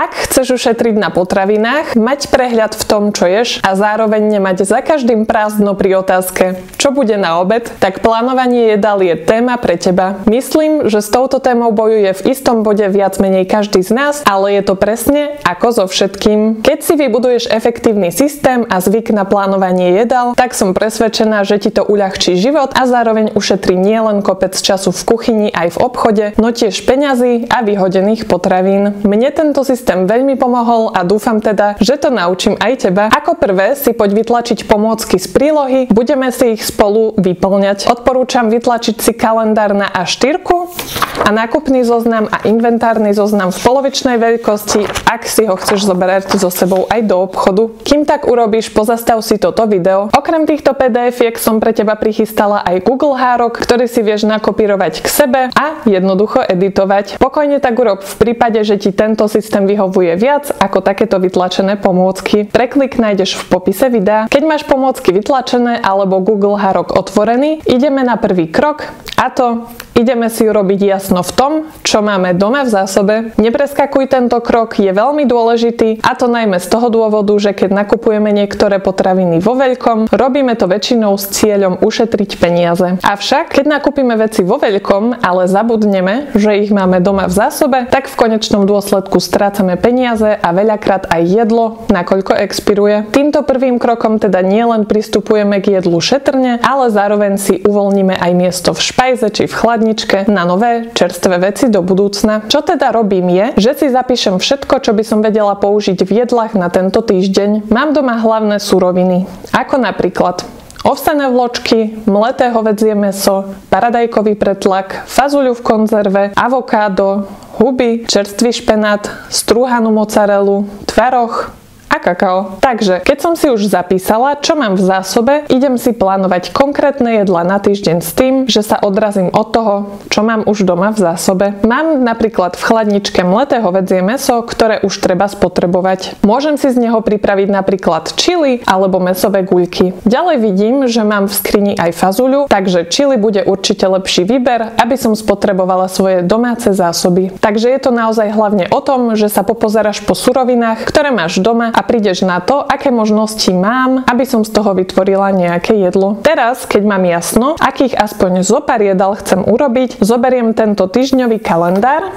Ak chceš ušetriť na potravinách, mať prehľad v tom, čo ješ a zároveň nemať za každým prázdno pri otázke, čo bude na obed, tak plánovanie jedál je téma pre teba. Myslím, že s touto témou bojuje v istom bode viac menej každý z nás, ale je to presne ako so všetkým. Keď si vybuduješ efektívny systém a zvyk na plánovanie jedál, tak som presvedčená, že ti to uľahčí život a zároveň ušetrí nielen kopec času v kuchyni aj v obchode, no tiež peňazí a vyhodených potravín. Mne tento systém veľmi pomohol a dúfam teda, že to naučím aj teba. Ako prvé si poď vytlačiť pomôcky z prílohy, budeme si ich spolu vyplňať. Odporúčam vytlačiť si kalendár na A4 a nákupný zoznam a inventárny zoznam v polovičnej veľkosti, ak si ho chceš zoberať so sebou aj do obchodu. Kým tak urobíš, pozastav si toto video. Okrem týchto PDF-iek som pre teba prichystala aj Google hárok, ktorý si vieš nakopírovať k sebe a jednoducho editovať. Pokojne tak urob v prípade, že ti tento systém vyhovuje viac ako takéto vytlačené pomôcky. Preklik nájdeš v popise videa. Keď máš pomôcky vytlačené alebo Google hárok otvorený, ideme na prvý krok a to ideme si urobiť jasno v tom, čo máme doma v zásobe. Nepreskakuj tento krok, je veľmi dôležitý a to najmä z toho dôvodu, že keď nakupujeme niektoré potraviny vo veľkom, robíme to väčšinou s cieľom ušetriť peniaze. Avšak, keď nakúpime veci vo veľkom, ale zabudneme, že ich máme doma v zásobe, tak v konečnom dôsledku strácame peniaze a veľakrát aj jedlo, nakoľko expiruje. Týmto prvým krokom teda nielen pristupujeme k jedlu šetrne, ale zároveň si uvoľníme aj miesto v špajze či v chladničke na nové čerstvé veci do budúcna. Čo teda robím je, že si zapíšem všetko, čo by som vedela použiť v jedlách na tento týždeň. Mám doma hlavné suroviny, ako napríklad ovsené vločky, mleté hovädzie mäso, paradajkový pretlak, fazuľu v konzerve, avokádo, huby, čerstvý špenát, strúhanú mozzarellu, tvaroh a kakao. Takže, keď som si už zapísala, čo mám v zásobe, idem si plánovať konkrétne jedlá na týždeň s tým, že sa odrazím od toho, čo mám už doma v zásobe. Mám napríklad v chladničke mleté hovädzie mäso, ktoré už treba spotrebovať. Môžem si z neho pripraviť napríklad čili alebo mäsové guľky. Ďalej vidím, že mám v skrini aj fazuľu, takže čili bude určite lepší výber, aby som spotrebovala svoje domáce zásoby. Takže je to naozaj hlavne o tom, že sa popozeráš po surovinách, ktoré máš doma a prídeš na to, aké možnosti mám, aby som z toho vytvorila nejaké jedlo. Teraz, keď mám jasno, akých aspoň zopár jedál chcem urobiť, zoberiem tento týždňový kalendár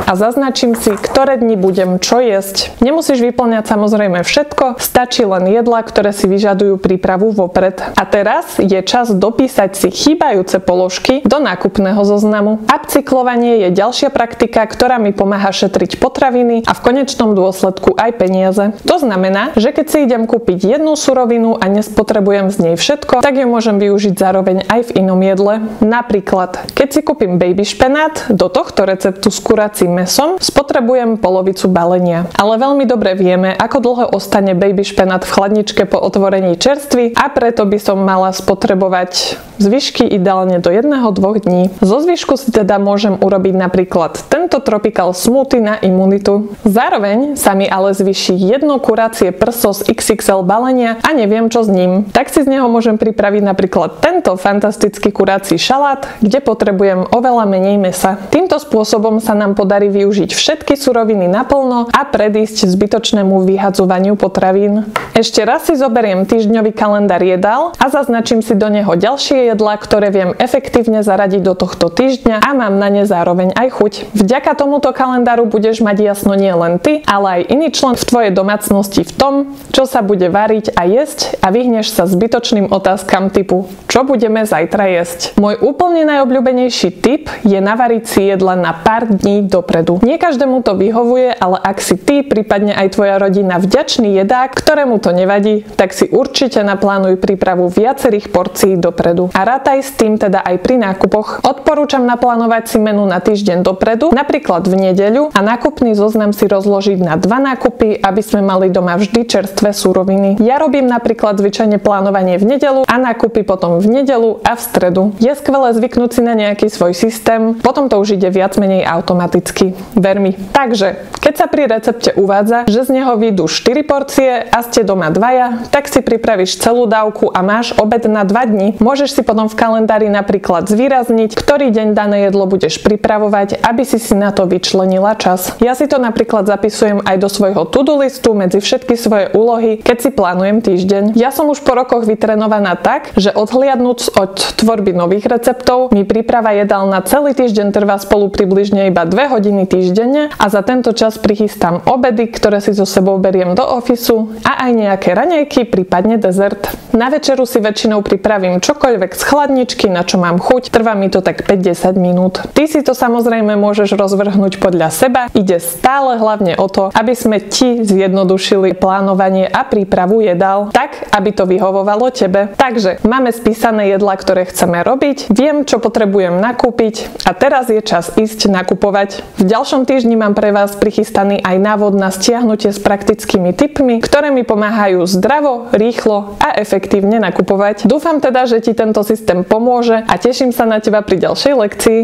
a zaznačím si, ktoré dni budem čo jesť. Nemusíš vyplňať samozrejme všetko, stačí len jedlá, ktoré si vyžadujú prípravu vopred. A teraz je čas dopísať si chýbajúce položky do nákupného zoznamu. Upcyklovanie je ďalšia praktika, ktorá mi pomáha šetriť potraviny a v konečnom dôsledku aj peniaze. To znamená, že keď si idem kúpiť jednu surovinu a nespotrebujem z nej všetko, tak ju môžem využiť zároveň aj v inom jedle. Napríklad, keď si kúpim baby špenát, do tohto receptu s kuracím mäsom spotrebujem polovicu balenia. Ale veľmi dobre vieme, ako dlho ostane baby špenát v chladničke po otvorení čerstvy a preto by som mala spotrebovať zvyšky ideálne do 1-2 dní. Zo zvyšku si teda môžem urobiť napríklad tento tropical smoothie na imunitu. Zároveň sa mi ale zvýši jedno kuracie prso z XXL balenia a neviem čo s ním. Tak si z neho môžem pripraviť napríklad tento fantastický kurací šalát, kde potrebujem oveľa menej mäsa. Týmto spôsobom sa nám podarí využiť všetky suroviny naplno a predísť zbytočnému vyhadzovaniu potravín. Ešte raz si zoberiem týždňový kalendár jedál a zaznačím si do neho ďalšie jedlá, ktoré viem efektívne zaradiť do tohto týždňa a mám na ne zároveň aj chuť. Vďaka tomuto kalendáru budeš mať jasno nie len ty, ale aj iný člen v tvojej domácnosti v tom, čo sa bude variť a jesť a vyhneš sa zbytočným otázkam typu čo budeme zajtra jesť. Môj úplne najobľúbenejší tip je navariť si jedla na pár dní dopredu. Nie každému to vyhovuje, ale ak si ty, prípadne aj tvoja rodina vďačný jedák, ktorému to nevadí, tak si určite naplánuj prípravu viacerých porcií dopredu. A rátaj s tým teda aj pri nákupoch. Odporúčam naplánovať si menu na týždeň dopredu, napríklad v nedeľu a nákupný zoznam si rozložiť na 2 nákupy, aby sme mali doma vždy čerstvé suroviny. Ja robím napríklad zvyčajne plánovanie v nedeľu a nákupy potom v nedeľu a v stredu. Je skvelé zvyknúť si na nejaký svoj systém, potom to už ide viac menej automaticky. Ver mi. Takže, keď sa pri recepte uvádza, že z neho vyjdú 4 porcie a ste doma dvaja, tak si pripravíš celú dávku a máš obed na 2 dni. Môžeš si potom v kalendári napríklad zvýrazniť, ktorý deň dané jedlo budeš pripravovať, aby si na to vyčlenila čas. Ja si to napríklad zapisujem aj do svojho to-do listu medzi všetky svoje úlohy, keď si plánujem týždeň. Ja som už po rokoch vytrenovaná tak, že odhliadnúc od tvorby nových receptov, mi príprava jedál na celý týždeň trvá spolu približne iba 2 hodiny týždenne a za tento čas prichystám obedy, ktoré si so sebou beriem do ofisu a aj nejaké raňajky, prípadne dezert. Na večeru si väčšinou pripravím čokoľvek z chladničky, na čo mám chuť. Trvá mi to tak 5-10 minút. Ty si to samozrejme môžeš rozvrhnúť podľa seba. Ide stále hlavne o to, aby sme ti zjednodušili plánovanie a prípravu jedál tak, aby to vyhovovalo tebe. Takže máme spísané jedlá, ktoré chceme robiť, viem, čo potrebujem nakúpiť a teraz je čas ísť nakupovať. V ďalšom týždni mám pre vás prichystaný aj návod na stiahnutie s praktickými tipmi, ktoré mi pomáhajú zdravo, rýchlo a efektívne nakupovať. Dúfam teda, že ti tento systém pomôže a teším sa na teba pri ďalšej lekcii.